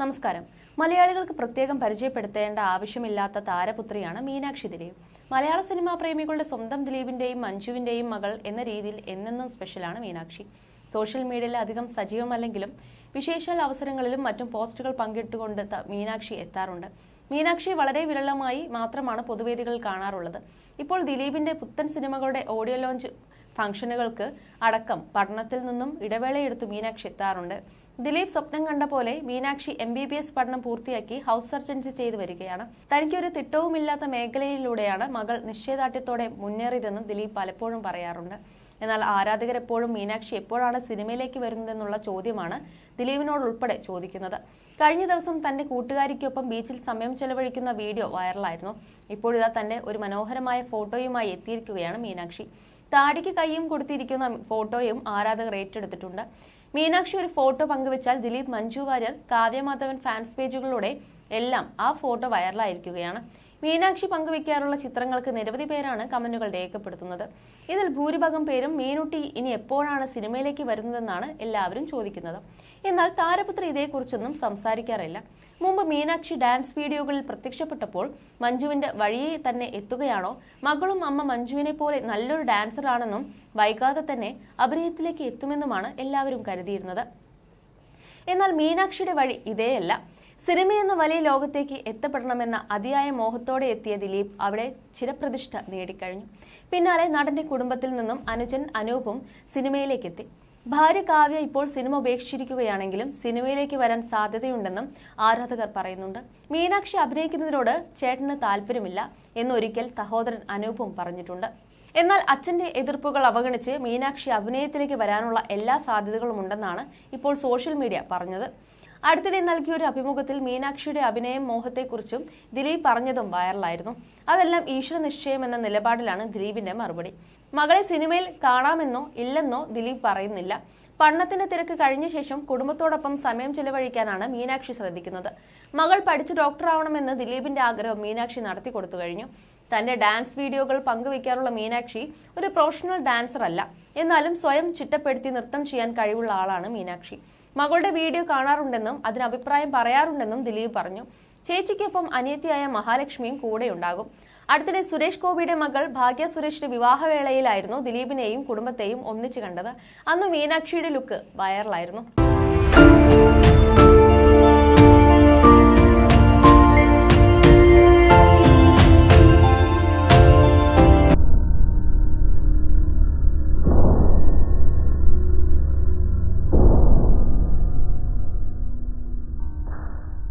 നമസ്കാരം. മലയാളികൾക്ക് പ്രത്യേകം പരിചയപ്പെടുത്തേണ്ട ആവശ്യമില്ലാത്ത താരപുത്രിയാണ് മീനാക്ഷി ദിലീപ്. മലയാള സിനിമാ പ്രേമികളുടെ സ്വന്തം ദിലീപിന്റെയും മഞ്ജുവിന്റെയും മകൾ എന്ന രീതിയിൽ എന്നെന്നും സ്പെഷ്യലാണ് മീനാക്ഷി. സോഷ്യൽ മീഡിയയിൽ അധികം സജീവമല്ലെങ്കിലും വിശേഷാൽ അവസരങ്ങളിലും മറ്റും പോസ്റ്റുകൾ പങ്കിട്ടുകൊണ്ട് മീനാക്ഷി എത്താറുണ്ട്. മീനാക്ഷി വളരെ വിരളമായി മാത്രമാണ് പൊതുവേദികളിൽ കാണാറുള്ളത്. ഇപ്പോൾ ദിലീപിന്റെ പുത്തൻ സിനിമകളുടെ ഓഡിയോ ലോഞ്ച് ഫംഗ്ഷനുകൾക്ക് അടക്കം പഠനത്തിൽ നിന്നും ഇടവേളയെടുത്ത് മീനാക്ഷി എത്താറുണ്ട്. ദിലീപ് സ്വപ്നം കണ്ട പോലെ മീനാക്ഷി MBBS പഠനം പൂർത്തിയാക്കി ഹൗസ് സർജൻസി ചെയ്തു വരികയാണ്. തനിക്കൊരു തിട്ടവുമില്ലാത്ത മേഖലയിലൂടെയാണ് മകൾ നിശ്ചയദാർഢ്യത്തോടെ മുന്നേറിയതെന്നും ദിലീപ് പലപ്പോഴും പറയാറുണ്ട്. എന്നാൽ ആരാധകരെപ്പോഴും മീനാക്ഷി എപ്പോഴാണ് സിനിമയിലേക്ക് വരുന്നതെന്നുള്ള ചോദ്യമാണ് ദിലീപിനോടുൾപ്പെടെ ചോദിക്കുന്നത്. കഴിഞ്ഞ ദിവസം തന്റെ കൂട്ടുകാരിക്കൊപ്പം ബീച്ചിൽ സമയം ചെലവഴിക്കുന്ന വീഡിയോ വൈറലായിരുന്നു. ഇപ്പോഴിതാ തന്റെ ഒരു മനോഹരമായ ഫോട്ടോയുമായി എത്തിയിരിക്കുകയാണ് മീനാക്ഷി. താടിക്ക് കൈയും കൊടുത്തിരിക്കുന്ന ഫോട്ടോയും ആരാധകർ ഏറ്റെടുത്തിട്ടുണ്ട്. മീനാക്ഷി ഒരു ഫോട്ടോ പങ്കുവച്ചാൽ ദിലീപ്, മഞ്ജു വാര്യർ, കാവ്യമാധവൻ ഫാൻസ് പേജുകളിലൂടെ എല്ലാം ആ ഫോട്ടോ വൈറലായിരിക്കുകയാണ്. മീനാക്ഷി പങ്കുവയ്ക്കാറുള്ള ചിത്രങ്ങൾക്ക് നിരവധി പേരാണ് കമന്റുകൾ രേഖപ്പെടുത്തുന്നത്. ഇതിൽ ഭൂരിഭാഗം പേരും മീനുട്ടി ഇനി എപ്പോഴാണ് സിനിമയിലേക്ക് വരുന്നതെന്നാണ് എല്ലാവരും ചോദിക്കുന്നത്. എന്നാൽ താരപുത്രി ഇതേക്കുറിച്ചൊന്നും സംസാരിക്കാറില്ല. മുമ്പ് മീനാക്ഷി ഡാൻസ് വീഡിയോകളിൽ പ്രത്യക്ഷപ്പെട്ടപ്പോൾ മഞ്ജുവിന്റെ വഴിയെ തന്നെ എത്തുകയാണോ, മകളും അമ്മ മഞ്ജുവിനെ പോലെ നല്ലൊരു ഡാൻസറാണെന്നും വൈകാതെ തന്നെ അഭിനയത്തിലേക്ക് എത്തുമെന്നുമാണ് എല്ലാവരും കരുതിയിരുന്നത്. എന്നാൽ മീനാക്ഷിയുടെ വഴി ഇതേയല്ല. സിനിമയെന്ന വലിയ ലോകത്തേക്ക് എത്തപ്പെടണമെന്ന അതിയായ മോഹത്തോടെ എത്തിയ ദിലീപ് അവിടെ ചിരപ്രതിഷ്ഠ നേടിക്കഴിഞ്ഞു. പിന്നാലെ നടന്റെ കുടുംബത്തിൽ നിന്നും അനുജൻ അനൂപും സിനിമയിലേക്കെത്തി. ഭാര്യ കാവ്യ ഇപ്പോൾ സിനിമ ഉപേക്ഷിച്ചിരിക്കുകയാണെങ്കിലും സിനിമയിലേക്ക് വരാൻ സാധ്യതയുണ്ടെന്നും ആരാധകർ പറയുന്നുണ്ട്. മീനാക്ഷി അഭിനയിക്കുന്നതിനോട് ചേട്ടന് താല്പര്യമില്ല എന്നൊരിക്കൽ സഹോദരൻ അനൂപും പറഞ്ഞിട്ടുണ്ട്. എന്നാൽ അച്ഛന്റെ എതിർപ്പുകൾ അവഗണിച്ച് മീനാക്ഷി അഭിനയത്തിലേക്ക് വരാനുള്ള എല്ലാ സാധ്യതകളും ഉണ്ടെന്നാണ് ഇപ്പോൾ സോഷ്യൽ മീഡിയ പറഞ്ഞത്. അടുത്തിടെ നൽകിയൊരു അഭിമുഖത്തിൽ മീനാക്ഷിയുടെ അഭിനയം മോഹത്തെക്കുറിച്ചും ദിലീപ് പറഞ്ഞതും വൈറലായിരുന്നു. അതെല്ലാം ഈശ്വര നിശ്ചയം എന്ന നിലപാടിലാണ് ദിലീപിന്റെ മറുപടി. മകളെ സിനിമയിൽ കാണാമെന്നോ ഇല്ലെന്നോ ദിലീപ് പറയുന്നില്ല. പഠനത്തിന്റെ തിരക്ക് കഴിഞ്ഞ ശേഷം കുടുംബത്തോടൊപ്പം സമയം ചെലവഴിക്കാനാണ് മീനാക്ഷി ശ്രദ്ധിക്കുന്നത്. മകൾ പഠിച്ചു ഡോക്ടറാവണമെന്ന് ദിലീപിന്റെ ആഗ്രഹം മീനാക്ഷി നടത്തി കൊടുത്തു കഴിഞ്ഞു. തന്റെ ഡാൻസ് വീഡിയോകൾ പങ്കുവയ്ക്കാറുള്ള മീനാക്ഷി ഒരു പ്രൊഫഷണൽ ഡാൻസർ അല്ല. എന്നാലും സ്വയം ചിട്ടപ്പെടുത്തി നൃത്തം ചെയ്യാൻ കഴിവുള്ള ആളാണ് മീനാക്ഷി. മകളുടെ വീഡിയോ കാണാറുണ്ടെന്നും അതിന് അഭിപ്രായം പറയാറുണ്ടെന്നും ദിലീപ് പറഞ്ഞു. ചേച്ചിക്കൊപ്പം അനിയത്തിയായ മഹാലക്ഷ്മിയും കൂടെയുണ്ടാകും. അടുത്തിടെ സുരേഷ് ഗോപിയുടെ മകൾ ഭാഗ്യ സുരേഷിന്റെ വിവാഹവേളയിലായിരുന്നു ദിലീപിനെയും കുടുംബത്തെയും ഒന്നിച്ചു കണ്ടത്. അന്ന് മീനാക്ഷിയുടെ ലുക്ക് വൈറലായിരുന്നു.